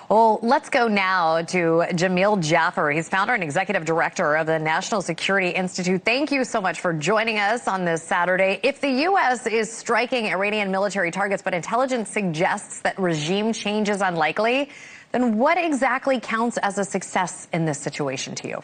Well, let's go now to Jamil Jaffer. He's founder and executive director of the National Security Institute. Thank you so much for joining us on this Saturday. If the U.S. is striking Iranian military targets, but intelligence suggests that regime change is unlikely, then what exactly counts as a success in this situation to you?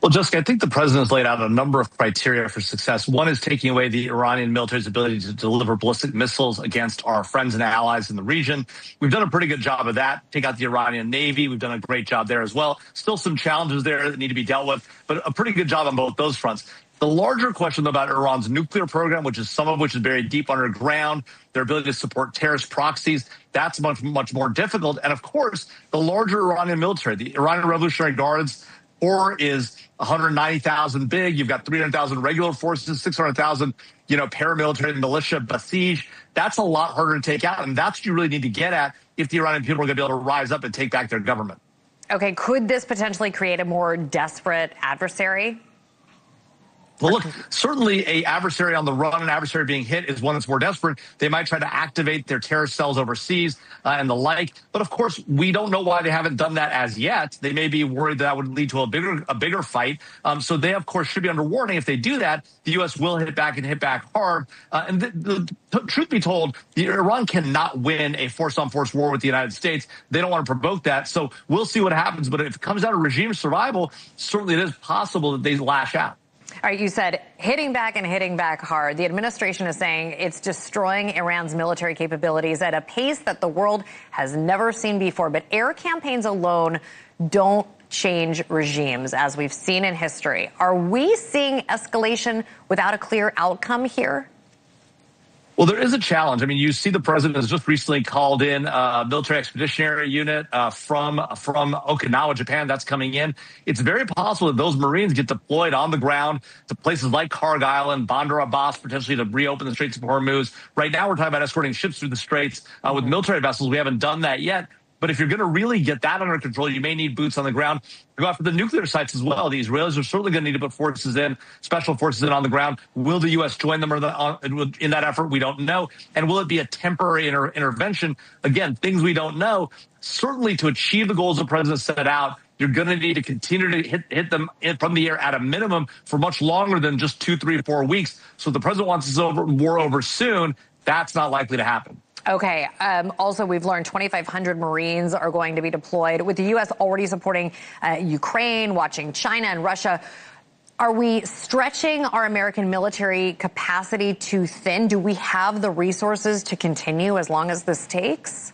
Well, Jessica, I think the president has laid out a number of criteria for success. One is taking away the Iranian military's ability to deliver ballistic missiles against our friends and allies in the region. We've done a pretty good job of that. Take out the Iranian Navy. We've done a great job there as well. Still some challenges there that need to be dealt with, but a pretty good job on both those fronts. The larger question about Iran's nuclear program, some of which is buried deep underground, their ability to support terrorist proxies, that's much more difficult. And of course, the larger Iranian military, the Iranian Revolutionary Guards, Corps is 190,000 big. You've got 300,000 regular forces, 600,000, paramilitary militia, Basij. That's a lot harder to take out. And that's what you really need to get at if the Iranian people are going to be able to rise up and take back their government. Okay, could this potentially create a more desperate adversary? Well, look, certainly an adversary on the run, an adversary being hit is one that's more desperate. They might try to activate their terrorist cells overseas and the like. But of course, we don't know why they haven't done that as yet. They may be worried that would lead to a bigger fight. So they, of course, should be under warning. If they do that, the U.S. will hit back and hit back hard. And the truth be told, Iran cannot win a force-on-force war with the United States. They don't want to provoke that. So we'll see what happens. But if it comes down to regime survival, certainly it is possible that they lash out. All right, you said hitting back and hitting back hard. The administration is saying it's destroying Iran's military capabilities at a pace that the world has never seen before. But air campaigns alone don't change regimes, as we've seen in history. Are we seeing escalation without a clear outcome here? Well, there is a challenge. I mean, you see the president has just recently called in a military expeditionary unit from Okinawa, Japan. That's coming in. It's very possible that those Marines get deployed on the ground to places like Karg Island, Bandar Abbas, potentially to reopen the Straits of Hormuz. Right now, we're talking about escorting ships through the Straits with military vessels. We haven't done that yet. But if you're going to really get that under control, you may need boots on the ground to go after the nuclear sites as well. The Israelis are certainly going to need to put forces in, special forces in on the ground. Will the U.S. join them in that effort? We don't know. And will it be a temporary intervention? Again, things we don't know. Certainly to achieve the goals the president set out, you're going to need to continue to hit them from the air at a minimum for much longer than just 2, 3, 4 weeks. So if the president wants this war over soon, that's not likely to happen. Okay. Also, we've learned 2,500 Marines are going to be deployed, with the U.S. already supporting Ukraine, watching China and Russia. Are we stretching our American military capacity too thin? Do we have the resources to continue as long as this takes?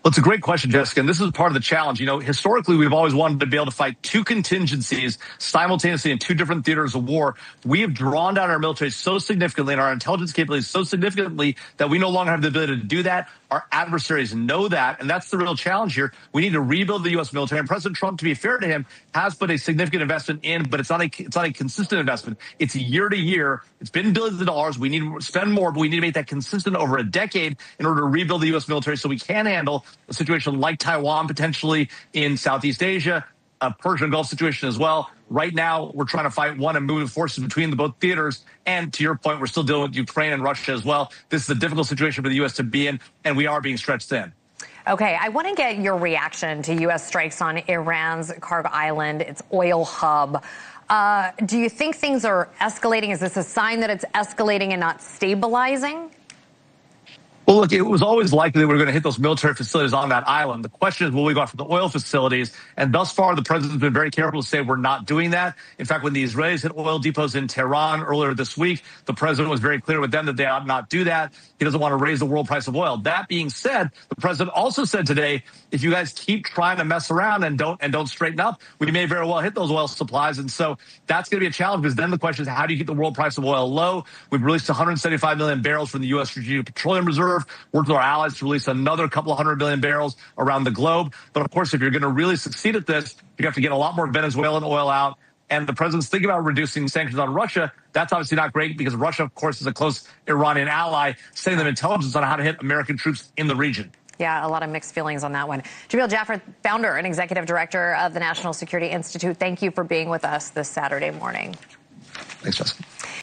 Well, it's a great question, Jessica, and this is part of the challenge. Historically, we've always wanted to be able to fight two contingencies simultaneously in two different theaters of war. We have drawn down our military so significantly and our intelligence capabilities so significantly that we no longer have the ability to do that. Our adversaries know that, and that's the real challenge here. We need to rebuild the U.S. military. And President Trump, to be fair to him, has put a significant investment in, but it's not a consistent investment. It's year to year. It's been billions of dollars. We need to spend more, but we need to make that consistent over a decade in order to rebuild the U.S. military so we can handle a situation like Taiwan, potentially in Southeast Asia, a Persian Gulf situation as well. Right now, we're trying to fight one and move forces between the both theaters. And to your point, we're still dealing with Ukraine and Russia as well. This is a difficult situation for the U.S. to be in, and we are being stretched thin. Okay, I want to get your reaction to U.S. strikes on Iran's Karg Island, its oil hub. Do you think things are escalating? Is this a sign that it's escalating and not stabilizing? Well, look, it was always likely that we were going to hit those military facilities on that island. The question is, will we go after the oil facilities? And thus far, the president's been very careful to say we're not doing that. In fact, when the Israelis hit oil depots in Tehran earlier this week, the president was very clear with them that they ought not do that. He doesn't want to raise the world price of oil. That being said, the president also said today, if you guys keep trying to mess around and don't straighten up, we may very well hit those oil supplies. And so that's going to be a challenge, because then the question is, how do you keep the world price of oil low? We've released 175 million barrels from the U.S. Strategic Petroleum Reserve. Worked with our allies to release another couple of 100 million barrels around the globe. But of course, if you're going to really succeed at this, you have to get a lot more Venezuelan oil out. And the president's thinking about reducing sanctions on Russia. That's obviously not great, because Russia, of course, is a close Iranian ally, sending them intelligence on how to hit American troops in the region. Yeah, a lot of mixed feelings on that one. Jamil Jaffer, founder and executive director of the National Security Institute, thank you for being with us this Saturday morning. Thanks, Jessica.